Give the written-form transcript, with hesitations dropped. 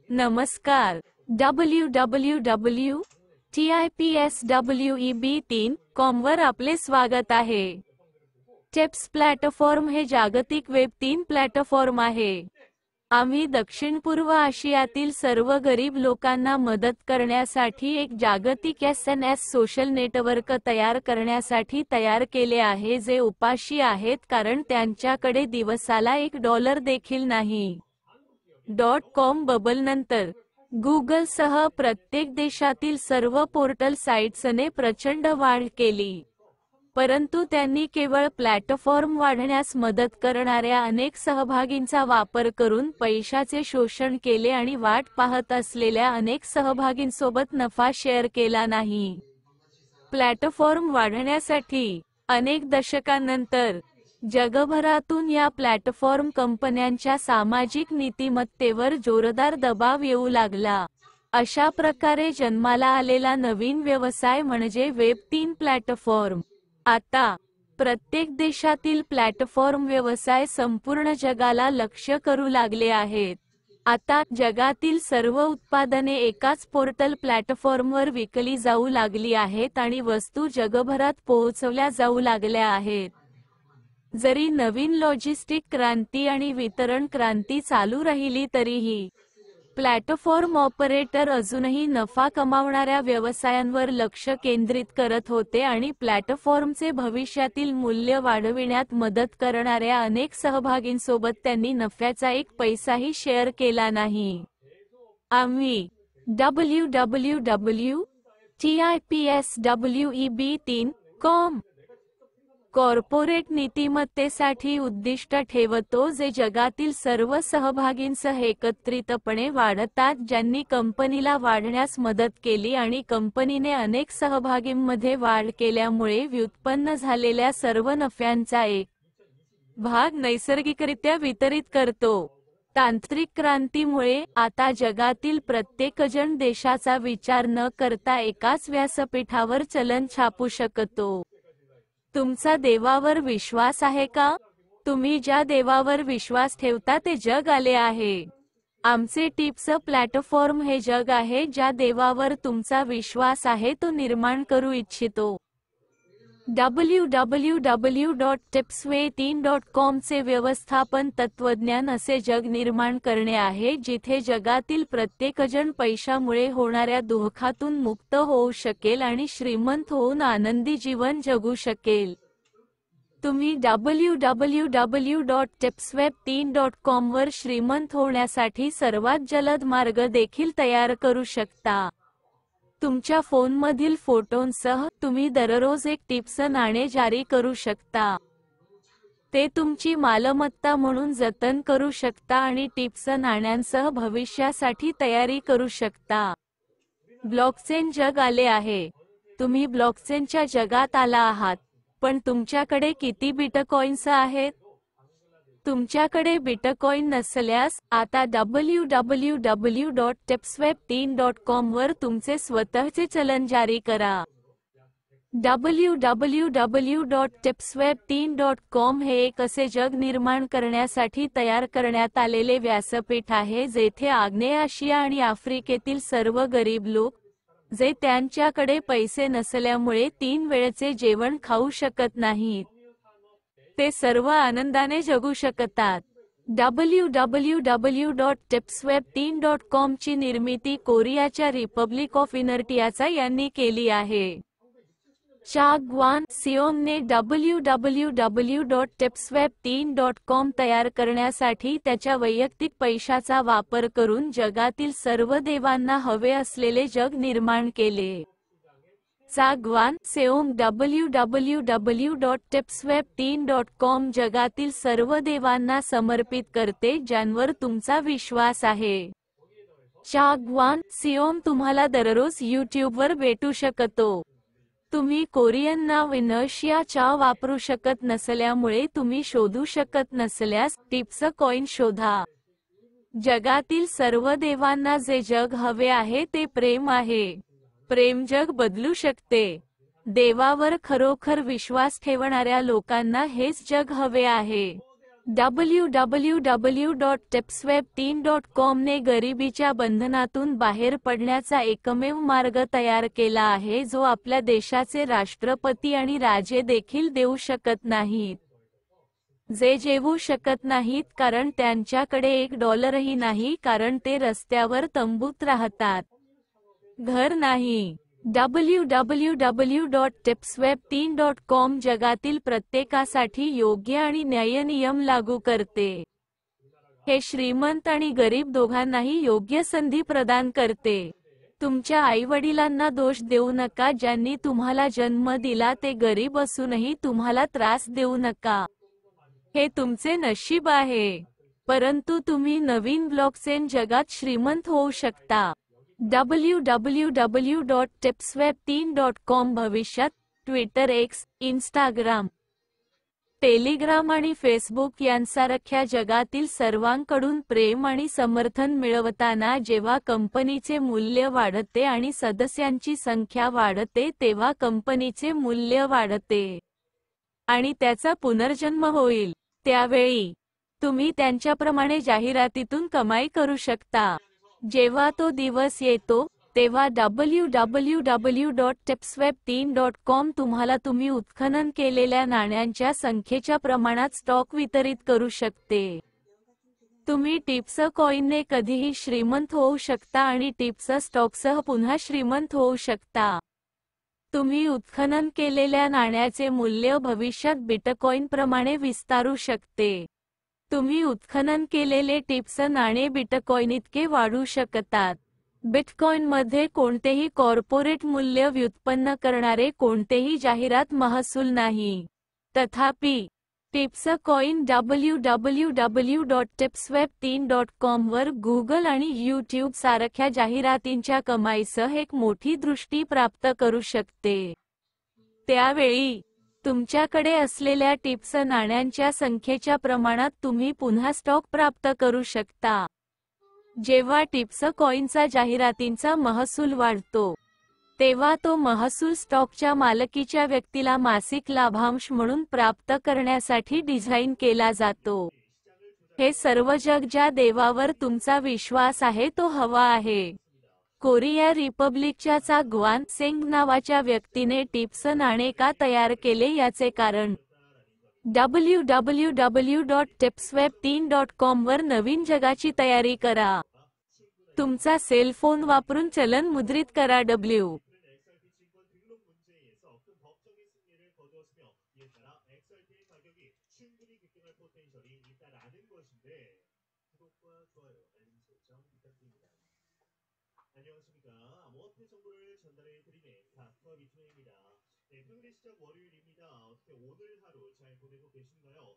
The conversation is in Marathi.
नमस्कार. www.tipsweb3.com वर आपले स्वागत आहे. टिप्स प्लॅटफॉर्म हे जागतिक वेब 3 प्लॅटफॉर्म आहे. आम्ही दक्षिण-पूर्व आशियातील सर्व गरीब लोकांना मदत करण्यासाठी एक जागतिक SNS सोशल नेटवर्क तयार करण्यासाठी तयार केले आहे जे उपाशी आहेत कारण त्यांच्याकडे दिवसाला $1 देखील नाही. .com बबलनंतर गुगलसह प्रत्येक देशातील सर्व पोर्टल साइट्सने प्रचंड वाढ केली. परंतु त्यांनी केवळ प्लॅटफॉर्म वाढण्यास मदत करणाऱ्या अनेक सहभागींचा वापर करून पैशाचे शोषण केले आणि वाट पाहत असलेल्या अनेक सहभागींसोबत नफा शेअर केला नाही. प्लॅटफॉर्म वाढण्यासाठी अनेक दशकांनंतर जगभरातून या प्लॅटफॉर्म कंपन्यांच्या सामाजिक नीतिमत्तेवर जोरदार दबाव येऊ लागला. अशा प्रकारे जन्माला आलेला नवीन व्यवसाय म्हणजे वेब 3 प्लॅटफॉर्म. आता प्रत्येक देशातील प्लॅटफॉर्म व्यवसाय संपूर्ण जगाला लक्ष्य करू लागले आहेत. आता जगातील सर्व उत्पादने एकाच पोर्टल प्लॅटफॉर्मवर विकली जाऊ लागली आहेत आणि वस्तू जगभरात पोहोचवल्या जाऊ लागल्या आहेत. जरी नवीन लॉजिस्टिक क्रांती आणि वितरण क्रांती चालू राहिली तरीही प्लॅटफॉर्म ऑपरेटर अजूनही नफा कमावणाऱ्या व्यवसायांवर लक्ष केंद्रित करत होते आणि प्लॅटफॉर्मचे भविष्यातील मूल्य वाढविण्यात मदत करणाऱ्या अनेक सहभागींसोबत त्यांनी नफ्याचा एक पैसाही शेअर केला नाही. आम्ही www.tipsweb3.com कॉर्पोरेट नीतिमत्तेसाठी उद्दिष्ट ठेवतो जे जगातील सर्व सहभागींसह एकत्रितपणे वाढतात ज्यांनी कंपनीला वाढण्यास मदत केली आणि कंपनीने अनेक सहभागींमध्ये वाढ केल्यामुळे व्युत्पन्न झालेल्या सर्व नफ्यांचा एक भाग नैसर्गिकरित्या वितरित करतो. तांत्रिक क्रांतीमुळे आता जगातील प्रत्येकजण देशाचा विचार न करता एकाच व्यासपीठावर चलन छापू शकतो. तुमचा देवावर विश्वास आहे का? तुम्ही ज्या देवावर विश्वास ठेवता ते जग आले आहे. आमचे टिप्स प्लॅटफॉर्म हे जग आहे ज्या देवावर तुमचा विश्वास आहे तो निर्माण करू इच्छितो. www.tipsweb3.com चे व्यवस्थापन तत्त्वज्ञान असे जग निर्माण करणे आहे जिथे जगातील प्रत्येकजण पैशामुळे होणाऱ्या दुःखातून मुक्त होऊ शकेल आणि श्रीमंत होऊन आनंदी जीवन जगू शकेल. तुम्ही www.tipsweb3.com वर श्रीमंत होण्यासाठी सर्वात जलद मार्ग देखील तयार करू शकता. तुमच्या फोनमधील फोटोंसह तुम्ही दररोज एक टिप्स नाणे जारी करू शकता. ते तुमची मालमत्ता म्हणून जतन करू शकता आणि टिप्स नाण्यांसह भविष्यासाठी तयारी करू शकता. ब्लॉकचेन जग आले आहे. तुम्ही ब्लॉकचेनच्या जगात आला आहात. पण तुमच्याकडे किती बिटकॉइन्स आहेत? तुमच्याकडे बिटकॉइन नसल्यास आता www.tipsweb3.com वर तुमचे स्वतःचे चलन जारी करा. www.tipsweb3.com हे एक असे जग निर्माण करण्यासाठी तयार करण्यात आलेले व्यासपीठ आहे जेथे आग्नेय आशिया आणि आफ्रिकेतील सर्व गरीब लोक जे त्यांच्याकडे पैसे नसल्यामुळे 3 वेळचे जेवण खाऊ शकत नाहीत ते सर्व आनंदाने जगू शकतात. www.tipsweb3.com ची निर्मिती कोरियाच्या रिपब्लिक ऑफ इनर्टियाचा यांनी केली आहे. चागवान सिओमने www.tipsweb3.com तयार करण्यासाठी त्याच्या वैयक्तिक पैशाचा वापर करून जगातील सर्व देवांना हवे असलेले जग निर्माण केले. चागवान सेओम www.tipsweb3.com जगातील सर्व देवांना समर्पित करते ज्यांवर तुमचा विश्वास आहे. चागवान सिओम तुम्हाला दररोज यूट्यूबवर भेटू शकतो. तुम्ही कोरियन नाव इनर्शिया चा वापरू शकत नसल्यामुळे तुम्ही शोधू शकत नसल्यास टिप्स कॉइन शोधा. जगातील सर्व देवांना जे जग हवे आहे ते प्रेम आहे. प्रेम जग बदलू शकते. देवावर खरोखर विश्वास ठेवणाऱ्या लोकांना हेच जग हवे आहे. www.tipsweb3.com ने गरिबीच्या बंधनातून बाहेर पडण्याचा एकमेव मार्ग तयार केला आहे जो आपल्या देशाचे राष्ट्रपती आणि राजे देखील देऊ शकत नाहीत. जे जेवू शकत नाहीत कारण त्यांच्याकडे $1ही नाही कारण ते रस्त्यावर तंबूत राहतात. घर नाही. www.tipsweb3.com जगातील प्रत्येकासाठी योग्य आणि न्याय्य नियम लागू करते. हे श्रीमंत आणि गरीब दोघांनाही योग्य संधी प्रदान करते. तुमच्या आईवडिलांना दोष देऊ नका ज्यांनी तुम्हाला जन्म दिला ते गरीब असूनही तुम्हाला त्रास देऊ नका. हे तुमचे नशीब आहे. परंतु तुम्ही नवीन ब्लॉकचेन जगात श्रीमंत होऊ शकता. www.tipsweb3.com भविष्यात ट्विटर, एक्स, इंस्टाग्राम, टेलिग्राम आणि फेसबुक यांसारख्या जगातील सर्वांकडून प्रेम आणि समर्थन मिळवताना जेव्हा कंपनीचे मूल्य वाढते आणि सदस्यांची संख्या वाढते तेव्हा कंपनीचे मूल्य वाढते आणि त्याचा पुनर्जन्म होईल. त्यावेळी तुम्ही त्यांच्याप्रमाणे जाहिरातीतून कमाई करू शकता. जेव्हा तो दिवस येतो तेव्हा www.tipsweb3.com तुम्ही उत्खनन केलेल्या नाण्यांच्या संख्येच्या प्रमाणात स्टॉक वितरित करू शकते. तुम्ही टिप्स कॉइनने कधीही श्रीमंत होऊ शकता आणि टिप्स स्टॉकसह पुन्हा श्रीमंत होऊ शकता. तुम्ही उत्खनन केलेल्या नाण्याचे मूल्य भविष्यात बिटकॉइन विस्तारू शकते. तुम्ही उत्खनन केलेले टिप्स नाणे बिटकॉइन इतके वाढू शकतात. बिटकॉइनमध्ये कोणतेही कॉर्पोरेट मूल्य व्युत्पन्न करणारे कोणतेही जाहिरात महसूल नाही. तथापि, टिप्स कॉइन www.tipsweb3.com वर गुगल आणि यूट्यूब सारख्या जाहिरातींच्या कमाईसह एक मोठी दृष्टी प्राप्त करू शकते. त्यावेळी तुमच्याकडे असलेल्या टिप्स नाण्यांच्या संख्येच्या प्रमाणात तुम्ही पुन्हा स्टॉक प्राप्त करू शकता. जेव्हा टिप्स कॉइनचा जाहिरातींचा महसूल वाढतो तेव्हा तो महसूल स्टॉकच्या मालकीच्या व्यक्तीला मासिक लाभांश म्हणून प्राप्त करण्यासाठी डिझाइन केला जातो. हे सर्व जग ज्या देवावर तुमचा विश्वास आहे तो हवा आहे. कोरिया रिपब्लिकच्या चा ग्वान सेंग नावाच्या व्यक्तीने टिप्स नाणे का तयार केले याचे कारण www.tipsweb3.com वर नवीन जगाची तयारी करा. तुमचा सेल फोन वापरून चलन मुद्रित करा. 안녕하십니까. 암호화폐 정보를 전달해 드리는 닥터 비트입니다. 평일의 시작 월요일입니다. 어떻게 오늘 하루 잘 보내고 계신가요?